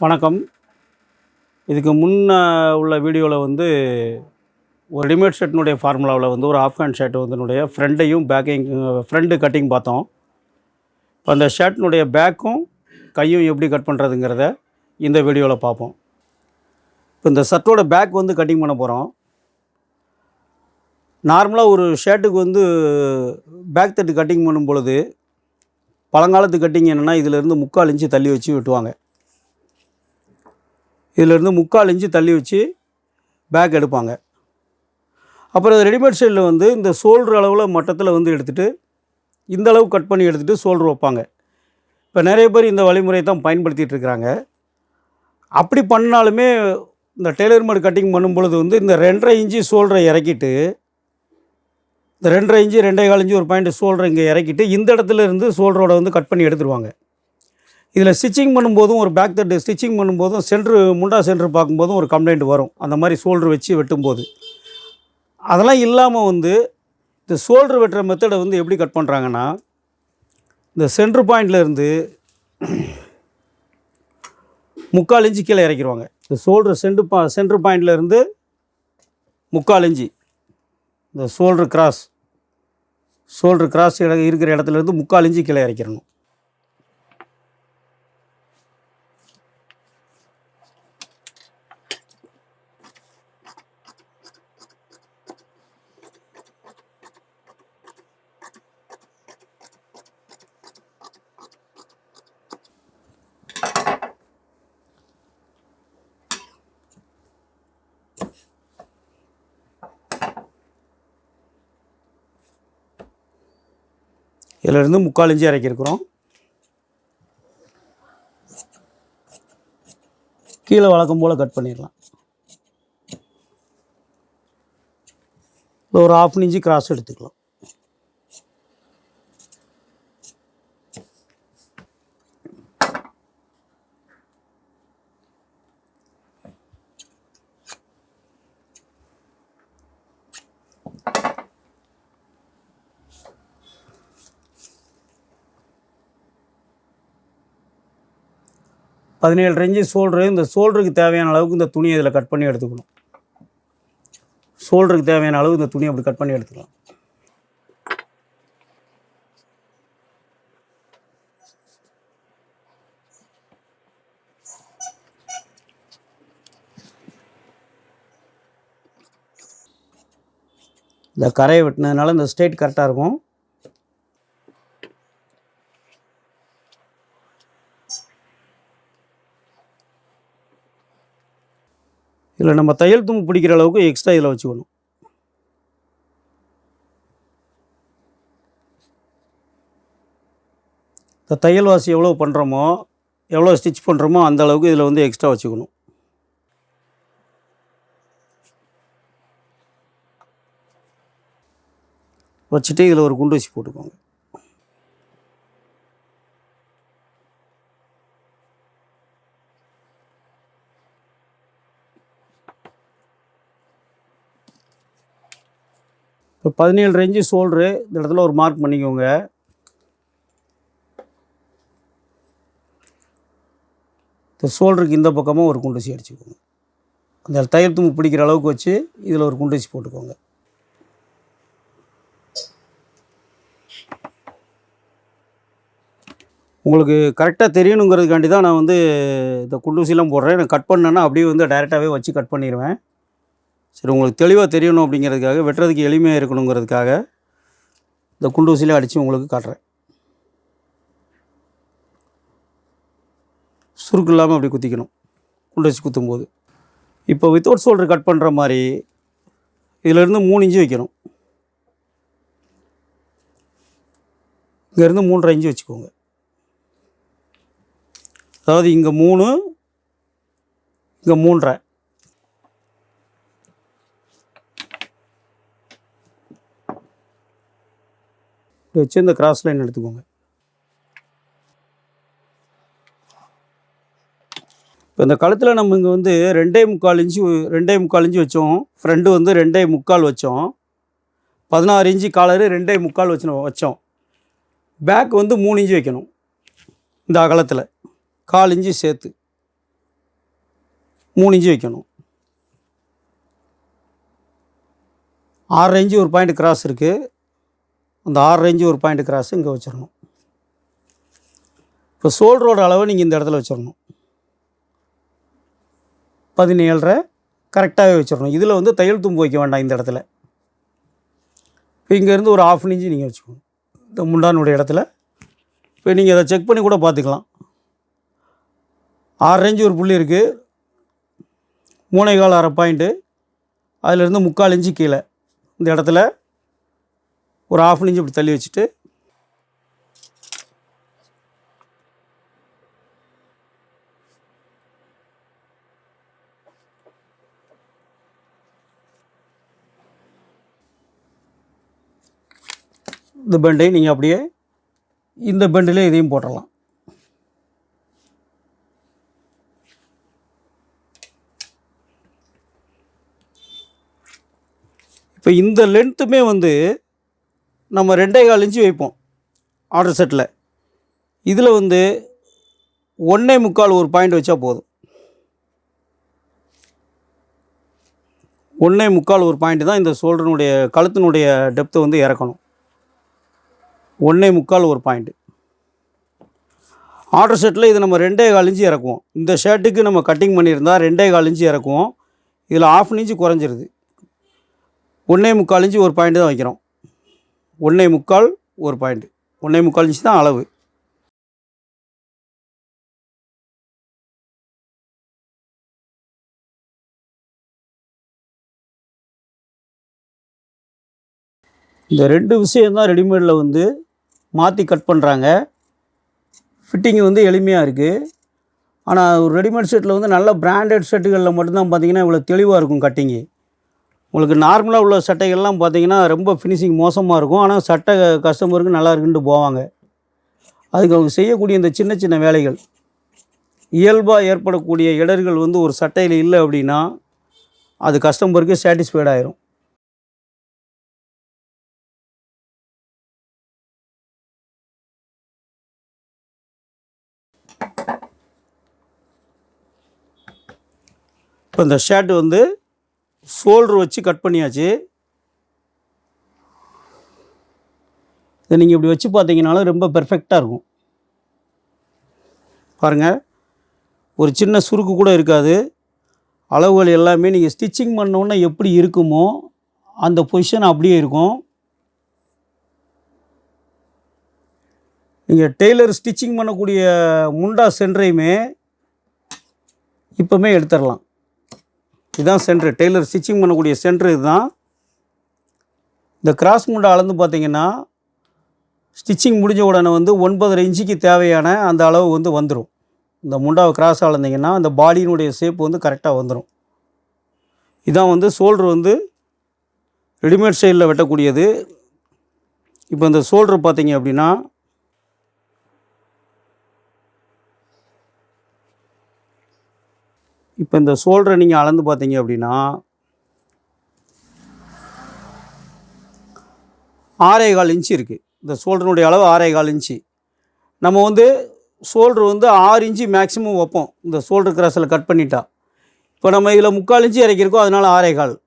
வணக்கம். இதுக்கு முன்ன உள்ள வீடியோவில் ஒரு ரெடிமேட் ஷர்ட்னுடைய ஃபார்முலாவில் ஒரு ஆஃப்கான் ஷர்ட் ஃப்ரண்ட்டையும் ஃப்ரண்ட் கட்டிங் பார்த்தோம். இப்போ அந்த ஷர்ட்னுடைய பேக்கும் கையும் எப்படி கட் பண்ணுறதுங்கிறத இந்த வீடியோவில் பார்ப்போம். இப்போ இந்த ஷர்ட்டோட பேக் கட்டிங் பண்ண போகிறோம். நார்மலாக ஒரு ஷர்ட்டுக்கு பேக் தட்டு கட்டிங் பண்ணும் பொழுது பழங்காலத்து கட்டிங் என்னென்னா இதிலேருந்து 3/4 இன்ச்சு தள்ளி வச்சு வெட்டுவாங்க. இதிலேருந்து 3/4 இன்ச்சு தள்ளி வச்சு பேக் எடுப்பாங்க. அப்புறம் ரெடிமேட் ஸ்டைலில் இந்த ஷோல்டர் அளவில் மட்டத்தில் எடுத்துகிட்டு இந்த அளவு கட் பண்ணி எடுத்துகிட்டு ஷோல்டர் வைப்பாங்க. இப்போ நிறைய பேர் இந்த வழிமுறையை தான் பயன்படுத்திகிட்டு இருக்கிறாங்க. அப்படி பண்ணாலுமே இந்த டெய்லர்மேட் கட்டிங் பண்ணும்பொழுது இந்த 2.5 இன்ச்சு ஷோல்டரை இறக்கிட்டு இந்த 2.5 இன்ச்சு 2.25 இன்ச்சு ஒரு பாயிண்ட் ஷோல்டரை இங்கே இறக்கிட்டு இந்த இடத்துல இருந்து ஷோல்டரோட கட் பண்ணி எடுத்துருவாங்க. இதில் ஸ்டிச்சிங் பண்ணும்போதும் ஒரு பேக் தட்டு ஸ்டிச்சிங் பண்ணும்போதும் முண்டா சென்ட்ரு பார்க்கும்போதும் ஒரு கம்ப்ளைண்ட் வரும். அந்த மாதிரி ஷோல்டர் வச்சு வெட்டும்போது அதெல்லாம் இல்லாமல் இந்த ஷோல்டர் வெட்டுற மெத்தடை எப்படி கட் பண்ணுறாங்கன்னா, இந்த சென்ட்ரு பாயிண்ட்லேருந்து 3/4 இன்ச்சு கீழே இறக்கிடுவாங்க. இந்த ஷோல்டர் சென்ட்ரு பாயிண்ட்லேருந்து 3/4 இன்ச்சு இந்த ஷோல்டர் கிராஸ் இருக்கிற இடத்துலேருந்து 3/4 இன்ச்சு கீழே இறக்கிடணும். இதிலிருந்து 3/4 இன்ச்சு இறக்கியிருக்கிறோம். கீழே வழக்கம் போல் கட் பண்ணிடலாம். ஒரு 1/2 இன்ச்சு கிராஸ் எடுத்துக்கலாம். பதினேழு இன்ச்சு ஷோல்டரு. இந்த ஷோல்டருக்கு தேவையான அளவுக்கு இந்த துணியை இதில் கட் பண்ணி எடுத்துக்கணும். ஷோல்டருக்கு தேவையான அளவு இந்த துணியை அப்படி கட் பண்ணி எடுத்துக்கலாம். இந்த கரையை வெட்டினதுனால இந்த ஸ்ட்ரெயிட் கரெக்டாக இருக்கும். இதில் நம்ம தையல் தும்பு பிடிக்கிற அளவுக்கு எக்ஸ்ட்ரா இதில் வச்சுக்கணும். இந்த தையல் வாசி எவ்வளோ பண்ணுறோமோ எவ்வளோ ஸ்டிச் பண்ணுறோமோ அந்த அளவுக்கு இதில் எக்ஸ்ட்ரா வச்சுக்கணும். வச்சுட்டு இதில் ஒரு குண்டு வச்சு போட்டுக்கோங்க. இப்போ 17 இன்ச்சு ஷோல்டரு இந்த இடத்துல ஒரு மார்க் பண்ணிக்கோங்க. இந்த ஷோல்டருக்கு இந்த பக்கமாக ஒரு குண்டூசி அடிச்சுக்கோங்க. அந்த தையல் தும்பு பிடிக்கிற அளவுக்கு வச்சு இதில் ஒரு குண்டூசி போட்டுக்கோங்க. உங்களுக்கு கரெக்டாக தெரியணுங்கிறதுக்காண்டி தான் நான் இந்த குண்டூசிலாம் போடுறேன். நான் கட் பண்ணேன்னா அப்படியே டைரெக்டாகவே வச்சு கட் பண்ணிடுவேன். சரி, உங்களுக்கு தெளிவாக தெரியணும் அப்படிங்கிறதுக்காக, வெட்டுறதுக்கு எளிமையாக இருக்கணுங்கிறதுக்காக இந்த குண்டூசியில் அடித்து உங்களுக்கு காட்டுறேன். சுருக்கு இல்லாமல் அப்படி குத்திக்கணும் குண்டூசி குத்தும்போது. இப்போ வித்தவுட் ஷோல்டர் கட் பண்ணுற மாதிரி இதிலேருந்து 3 இன்ச்சு வைக்கணும். இங்கேருந்து 3.5 இன்ச்சு வச்சுக்கோங்க. அதாவது இங்கே 3, இங்கே 3.5. இப்படி வச்சு இந்த கிராஸ் லைன் எடுத்துக்கோங்க. இப்போ இந்த கழுத்தில் நம்ம இங்கே 2.25 இன்ச்சு 2.25 இன்ச்சு வச்சோம். ஃப்ரண்ட்டு 2.25 வச்சோம். 16 இன்ச்சு காலரு 2.25 வச்சோம். பேக் 3 இன்ச்சு வைக்கணும். இந்த அகலத்தில் 1/4 இன்ச்சு சேர்த்து 3 இன்ச்சு வைக்கணும். 6 இன்ச்சு ஒரு பாயிண்ட் கிராஸ் இருக்குது. அந்த 6 இன்ச்சு ஒரு பாயிண்ட் கிராஸ் இங்கே வச்சிடணும். இப்போ ஷோல்டரோட அளவை நீங்கள் இந்த இடத்துல வச்சிடணும். 17.5 கரெக்டாகவே வச்சிடணும். இதில் வந்து தையல் தும்பு வைக்க வேண்டாம் இந்த இடத்துல. இப்போ இங்கேருந்து ஒரு 1/2 இன்ச்சு நீங்கள் வச்சுக்கணும் இந்த முண்டானுடைய இடத்துல. இப்போ நீங்கள் அதை செக் பண்ணி கூட பார்த்துக்கலாம். 6 இன்ச்சு ஒரு புள்ளி இருக்குது, 3.25 அரை பாயிண்ட்டு, அதிலேருந்து 3/4 இன்ச்சு கீழே இந்த இடத்துல ஒரு 1/2 இன்ச்சு இப்படி தள்ளி வச்சுட்டு இந்த பெண்டையும் நீங்கள் அப்படியே இந்த பெண்டிலே இதையும் போட்டுடலாம். இப்போ இந்த லென்த்துமே வந்து நம்ம 2.25 இன்ச்சு வைப்போம் ஆர்டர் செட்டில். இதில் வந்து 1.25 ஒரு பாயிண்ட் வச்சா போதும். 1.25 ஒரு பாயிண்ட் தான் இந்த ஷோல்டருனுடைய கழுத்தினுடைய டெப்த்தை வந்து இறக்கணும். 1.25 ஒரு பாயிண்ட்டு. ஆர்டர் செட்டில் இது நம்ம 2.25 இன்ச்சு இறக்குவோம். இந்த ஷர்ட்டுக்கு நம்ம கட்டிங் பண்ணியிருந்தால் 2.25 இன்ச்சு இறக்குவோம். இதில் 1/2 இன்ச்சு குறைஞ்சிருது. 1.25 இன்ச்சு ஒரு பாயிண்ட் தான் வைக்கிறோம். 1.25 ஒரு பாயிண்ட். 1.25 இன்ச்சு தான் அளவு. இந்த 2 விஷயந்தான் ரெடிமேடில் வந்து மாற்றி கட் பண்ணுறாங்க. ஃபிட்டிங் வந்து எளிமையாக இருக்குது. ஆனால் ஒரு ரெடிமேட் ஷர்ட்டில் வந்து நல்ல பிராண்டட் ஷர்ட்டுகளில் மட்டும்தான் பார்த்திங்கன்னா இவ்வளோ தெளிவாக இருக்கும் கட்டிங்கு. உங்களுக்கு நார்மலாக உள்ள சட்டைகள்லாம் பார்த்திங்கன்னா ரொம்ப ஃபினிஷிங் மோசமாக இருக்கும். ஆனால் சட்டை கஸ்டமருக்கு நல்லா இருக்குன்ட்டு போவாங்க. அதுக்கு அவங்க செய்யக்கூடிய இந்த சின்ன சின்ன வேலைகள், இயல்பாக ஏற்படக்கூடிய இடர்கள் வந்து ஒரு சட்டையில் இல்லை அப்படின்னா அது கஸ்டமருக்கு சாட்டிஸ்ஃபைட் ஆயிரும். இப்போ இந்த ஷர்ட் வந்து ஷோல்டர் வச்சு கட் பண்ணியாச்சு. இதை நீங்கள் இப்படி வச்சு பார்த்தீங்கன்னாலும் ரொம்ப பெர்ஃபெக்டாக இருக்கும். பாருங்கள், ஒரு சின்ன சுருக்கு கூட இருக்காது. அளவுகள் எல்லாமே நீங்கள் ஸ்டிச்சிங் பண்ணோன்னே எப்படி இருக்குமோ அந்த பொசிஷன் அப்படியே இருக்கும். நீங்கள் டெய்லர் ஸ்டிச்சிங் பண்ணக்கூடிய முண்டா சென்டரையுமே இப்போமே எடுத்துடலாம். இதுதான் சென்ட்ரு, டெய்லர் ஸ்டிச்சிங் பண்ணக்கூடிய சென்ட்ரு இதுதான். இந்த கிராஸ் முண்டா அளந்து பார்த்திங்கன்னா ஸ்டிச்சிங் முடிஞ்ச உடனே வந்து 9.5 இன்ச்சுக்கு தேவையான அந்த அளவு வந்து வந்துடும். இந்த முண்டாவை கிராஸ் அளந்திங்கன்னா அந்த பாடியினுடைய ஷேப் வந்து கரெக்டாக வந்துடும். இதான் வந்து ஷோல்டர் வந்து ரெடிமேட் ஸ்டைலில் வெட்டக்கூடியது. இப்போ இந்த ஷோல்டர் பார்த்திங்க அப்படின்னா இப்போ இந்த ஷோல்டரை நீங்கள் அளந்து பார்த்தீங்க அப்படின்னா 6.25 இன்ச்சு இருக்குது. இந்த ஷோல்டருடைய அளவு 6.25 இன்ச்சு. நம்ம வந்து ஷோல்டர் வந்து 6 இன்ச்சு மேக்ஸிமம் வைப்போம் இந்த ஷோல்டர் கிராஸில் கட் பண்ணிட்டா. இப்போ நம்ம இதில் 3/4 இன்ச்சு இறக்கியிருக்கோம், அதனால் 6.25.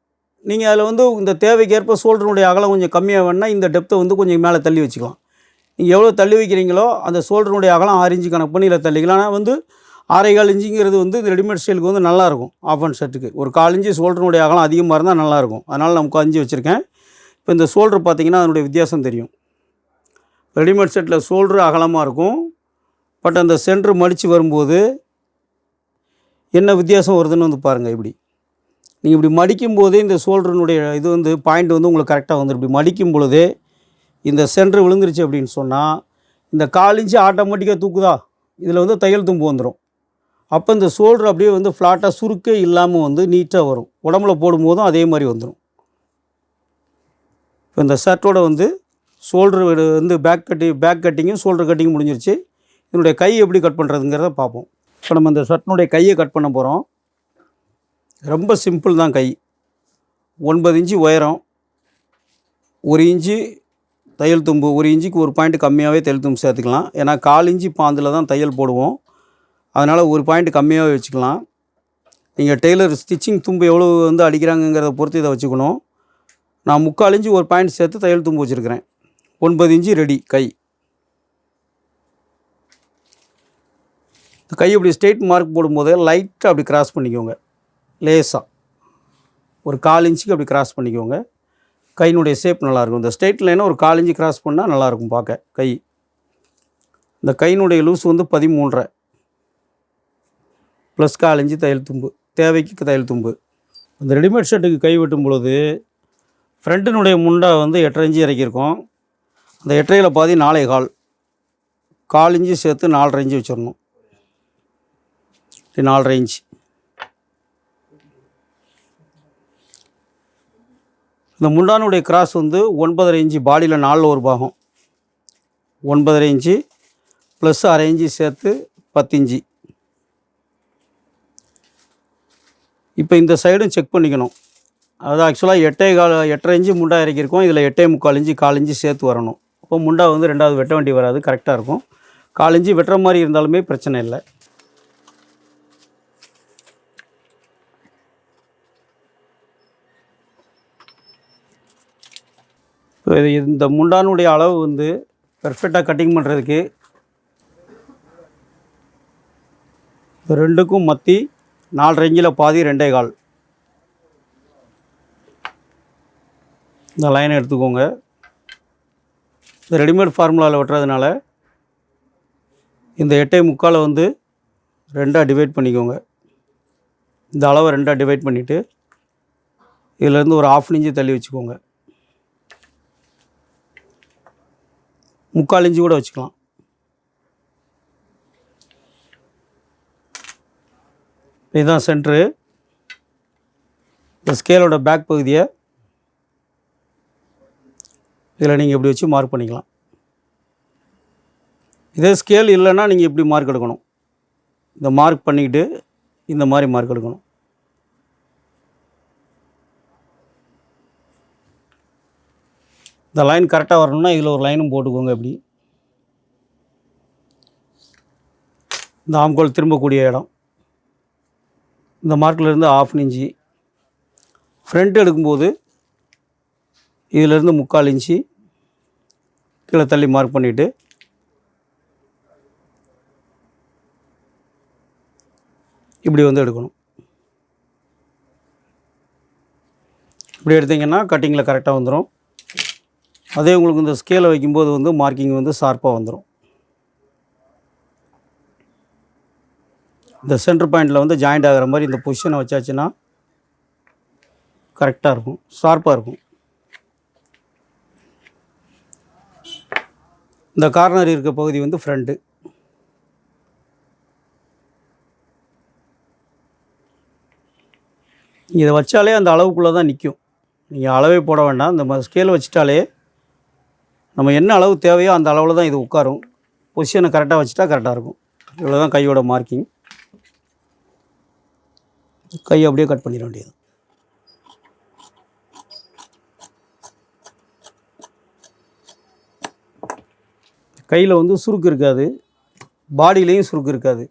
நீங்கள் அதில் வந்து இந்த தேவைக்கேற்ப ஷோல்டருடைய அகலம் கொஞ்சம் கம்மியாக வேணுன்னா இந்த டெப்த்தை வந்து கொஞ்சம் மேலே தள்ளி வச்சுக்கலாம். நீங்கள் எவ்வளோ தள்ளி வைக்கிறீங்களோ அந்த ஷோல்டருடைய அகலம் 6 இன்ச்சு கணக்கு பண்ணி இதில் தள்ளிக்கலாம். ஆனால் வந்து 6.25 இன்ச்சுங்கிறது வந்து இந்த ரெடிமேட் ஸ்டைலுக்கு வந்து நல்லாயிருக்கும். ஆஃப் அண்ட் ஷர்ட்டுக்கு ஒரு 1/4 இன்ச்சு ஷோல்டருடைய அகலம் அதிகமாக இருந்தால் நல்லாயிருக்கும். அதனால் நான் 3/4 இன்ச்சு வச்சுருக்கேன். இப்போ இந்த ஷோல்டர் பார்த்திங்கன்னா அதனுடைய வித்தியாசம் தெரியும். ரெடிமேட் செட்டில் ஷோல்டரு அகலமாக இருக்கும், பட் அந்த சென்ட்ரு மடித்து வரும்போது என்ன வித்தியாசம் வருதுன்னு வந்து பாருங்கள். இப்படி நீங்கள் இப்படி மடிக்கும் போதே இந்த ஷோல்டருனுடைய இது வந்து பாயிண்ட் வந்து உங்களுக்கு கரெக்டாக வந்துடும். இப்படி மடிக்கும் பொழுதே இந்த சென்ட்ரு விழுந்துருச்சு அப்படின்னு சொன்னால் இந்த 1/4 இன்ச்சு ஆட்டோமேட்டிக்காக தூக்குதா, இதில் வந்து தையல் தும்பு வந்துடும். அப்போ இந்த ஷோல்டர் அப்படியே வந்து ஃப்ளாட்டாக சுருக்கே இல்லாமல் வந்து நீட்டாக வரும். உடம்புல போடும்போதும் அதே மாதிரி வந்துடும். இப்போ இந்த ஷர்ட்டோட வந்து ஷோல்டர் வந்து பேக் கட்டிங்கும் ஷோல்டர் கட்டிங்கும் முடிஞ்சிருச்சு. இதனுடைய கை எப்படி கட் பண்ணுறதுங்கிறத பார்ப்போம். இப்போ நம்ம இந்த ஷர்ட்டினுடைய கையை கட் பண்ண போகிறோம். ரொம்ப சிம்பிள் தான் கை. 9 இன்ச்சு உயரம், 1 இன்ச்சு தையல் தும்பு, 1 இன்ச்சுக்கு ஒரு பாயிண்ட் கம்மியாகவே தையல் தும்பு சேர்த்துக்கலாம். ஏன்னா 1/4 இன்ச்சு பாந்தில் தான் தையல் போடுவோம், அதனால் ஒரு பாயிண்ட் கம்மியாகவே வச்சுக்கலாம். நீங்கள் டெய்லர் ஸ்டிச்சிங் தும்பு எவ்வளோ வந்து அடிக்கிறாங்கங்கிறத பொறுத்து இதை வச்சுக்கணும். நான் 3/4 இன்ச்சு ஒரு பாயிண்ட் சேர்த்து தையல் தும்பு வச்சுருக்கிறேன். 9 இன்ச்சு ரெடி கை. கை இப்படி ஸ்ட்ரெயிட் மார்க் போடும்போதே லைட்டாக அப்படி கிராஸ் பண்ணிக்கோங்க. லேசாக ஒரு 1/4 இன்ச்சுக்கு அப்படி கிராஸ் பண்ணிக்கோங்க. கையினுடைய ஷேப் நல்லாயிருக்கும். இந்த ஸ்ட்ரெயிட் லைனை ஒரு 1/4 இன்ச்சு கிராஸ் பண்ணால் நல்லாயிருக்கும் பார்க்க கை. இந்த கையினுடைய லூஸ் வந்து 13.5 ப்ளஸ் 1/4 இன்ச்சு தையல் தும்பு, தேவைக்கு தையல் தும்பு. இந்த ரெடிமேட் ஷர்ட்டுக்கு கை வெட்டும் பொழுது ஃப்ரண்ட்டினுடைய முண்டா வந்து 8.5 இன்ச்சு இறக்கியிருக்கோம். அந்த 8.5 பாதி 4.25, 1/4 இன்ச்சு சேர்த்து 4.5 இன்ச்சு வச்சிடணும். 4.5 இன்ச்சு. இந்த முண்டானுடைய கிராஸ் வந்து 9.5 இன்ச்சு, பாடியில் 4 ஒரு பாகம் 9.5 இன்ச்சு ப்ளஸ் 1/2 இன்ச்சு சேர்த்து 10 இன்ச்சு. இப்போ இந்த சைடும் செக் பண்ணிக்கணும். அதாவது ஆக்சுவலாக 8.25 இன்ச்சு முண்டா இறக்கியிருக்கோம். இதில் 8.75 இன்ச்சு 1/4 இன்ச்சு சேர்த்து வரணும். அப்போ முண்டா வந்து 2வது வெட்ட வேண்டி வராது, கரெக்டாக இருக்கும். 1/4 இன்ச்சு வெட்டுற மாதிரி இருந்தாலுமே பிரச்சனை இல்லை. இப்போ இந்த முண்டானுடைய அளவு வந்து பெர்ஃபெக்டாக கட்டிங் பண்ணுறதுக்கு இப்போ 2க்கும் மத்தி 4.5 இன்ச்சில் பாதி 2.25. இந்த லைனை எடுத்துக்கோங்க. இந்த ரெடிமேட் ஃபார்முலாவில் வெட்டுறதுனால இந்த 8.75 வந்து 2ஆக டிவைட் பண்ணிக்கோங்க. இந்த அளவை 2ஆக டிவைட் பண்ணிவிட்டு இதிலேருந்து ஒரு 1/2 இன்ச்சு தள்ளி வச்சுக்கோங்க. 3/4 இன்ச்சு கூட வச்சுக்கலாம். இதுதான் சென்ட்ரு. இந்த ஸ்கேலோட பேக் பகுதியை இதில் நீங்கள் இப்படி வச்சு மார்க் பண்ணிக்கலாம். இதே ஸ்கேல் இல்லைன்னா நீங்கள் இப்படி மார்க் எடுக்கணும். இந்த மார்க் பண்ணிக்கிட்டு இந்த மாதிரி மார்க் எடுக்கணும். இந்த லைன் கரெக்டாக வரணும்னா இதில் ஒரு லைனும் போட்டுக்கோங்க. இப்படி இந்த ஆம்கோல் திரும்பக்கூடிய இடம் இந்த மார்க்கிலேருந்து 1/2 இன்ச்சு. ஃப்ரண்ட் எடுக்கும்போது இதிலேருந்து 3/4 இன்ச்சு கீழே தள்ளி மார்க் பண்ணிவிட்டு இப்படி வந்து எடுக்கணும். இப்படி எடுத்திங்கன்னா கட்டிங்கில் கரெக்டாக வந்துடும். அதே உங்களுக்கு இந்த ஸ்கேலை வைக்கும்போது வந்து மார்க்கிங் வந்து ஷார்ப்பாக வந்துடும். இந்த சென்டர் பாயிண்டில் வந்து ஜாயிண்ட் ஆகிற மாதிரி இந்த பொசிஷனை வச்சாச்சுன்னா கரெக்டாக இருக்கும், ஷார்ப்பாக இருக்கும். இந்த கார்னர் இருக்க பகுதி வந்து ஃப்ரண்ட்டு. இதை வச்சாலே அந்த அளவுக்குள்ளே தான் நிற்கும். நீங்கள் அளவே போட வேண்டாம். இந்த ஸ்கேல் வச்சிட்டாலே நம்ம என்ன அளவு தேவையோ அந்த அளவில் தான் இது உட்காரும். பொசிஷனை கரெக்டாக வச்சுட்டா கரெக்டாக இருக்கும். இவ்வளோ தான் கையோட மார்க்கிங். கை அப்படியே கட் பண்ணிட வேண்டியது. கையில் வந்து சுருக்கு இருக்காது, பாடியிலையும் சுருக்கு இருக்காது.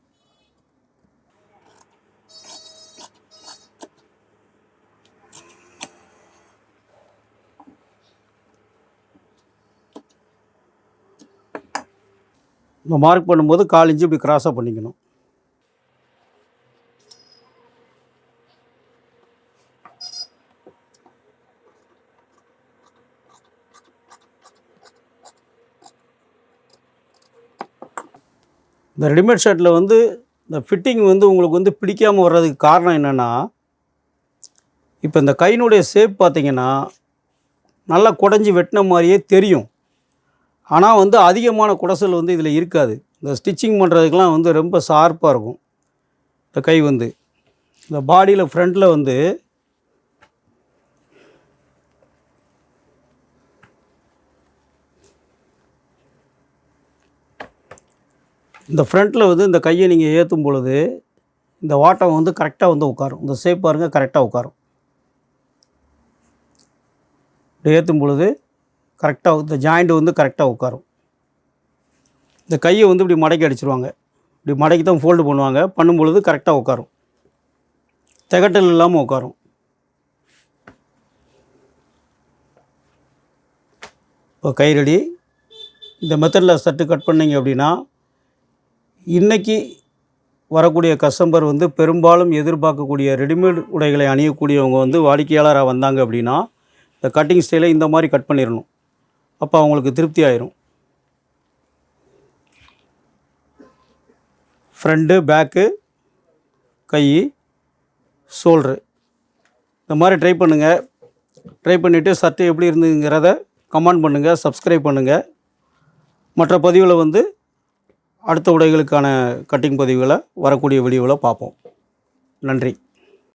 நம்ம மார்க் பண்ணும்போது 1/4 இன்ச்சு இப்படி கிராஸாக பண்ணிக்கணும். இந்த ரெடிமேட் ஷர்ட்டில் வந்து இந்த ஃபிட்டிங் வந்து உங்களுக்கு வந்து பிடிக்காமல் வர்றதுக்கு காரணம் என்னென்னா, இப்போ இந்த கையினுடைய ஷேப் பார்த்திங்கன்னா நல்லா குடஞ்சி வெட்டின மாதிரியே தெரியும். ஆனால் வந்து அதிகமான குடசல் வந்து இதில் இருக்காது. இந்த ஸ்டிச்சிங் பண்ணுறதுக்கெலாம் வந்து ரொம்ப ஷார்ப்பாக இருக்கும். இந்த கை வந்து இந்த பாடியில் ஃப்ரண்ட்டில் வந்து இந்த ஃப்ரண்ட்டில் வந்து இந்த கையை நீங்கள் ஏற்றும் பொழுது இந்த வாட்டம் வந்து கரெக்டாக வந்து உட்காரும். இந்த ஷேப் பாருங்கள், கரெக்டாக உட்காரும். இப்படி ஏற்றும் பொழுது கரெக்டாக இந்த ஜாயிண்ட் வந்து கரெக்டாக உட்காரும். இந்த கையை வந்து இப்படி மடக்கி அடிச்சிருவாங்க. இப்படி மடக்கி தான் ஃபோல்டு பண்ணுவாங்க. பண்ணும் பொழுது கரெக்டாக உட்காரும். திகட்டல் இல்லாமல் உட்காரும். இப்போ கை ரெடி. இந்த மெத்தடில் சட்டு கட் பண்ணிங்க அப்படின்னா, இன்றைக்கி வரக்கூடிய கஸ்டமர் வந்து பெரும்பாலும் எதிர்பார்க்கக்கூடிய ரெடிமேட் உடைகளை அணியக்கூடியவங்க வந்து வாடிக்கையாளராக வந்தாங்க அப்படின்னா, இந்த கட்டிங் ஸ்டைலை இந்த மாதிரி கட் பண்ணிடணும். அப்போ அவங்களுக்கு திருப்தி ஆயிரும். ஃப்ரண்ட்டு, பேக்கு, கை, ஷோல்ட்ரு இந்த மாதிரி ட்ரை பண்ணுங்கள். ட்ரை பண்ணிவிட்டு சட்டை எப்படி இருந்துங்கிறத கமெண்ட் பண்ணுங்கள், சப்ஸ்கிரைப் பண்ணுங்கள். மற்ற பதிவில் வந்து அடுத்த உடைகளுக்கான கட்டிங் பதிவுகளை வரக்கூடிய வீடியோவில் பார்ப்போம். நன்றி.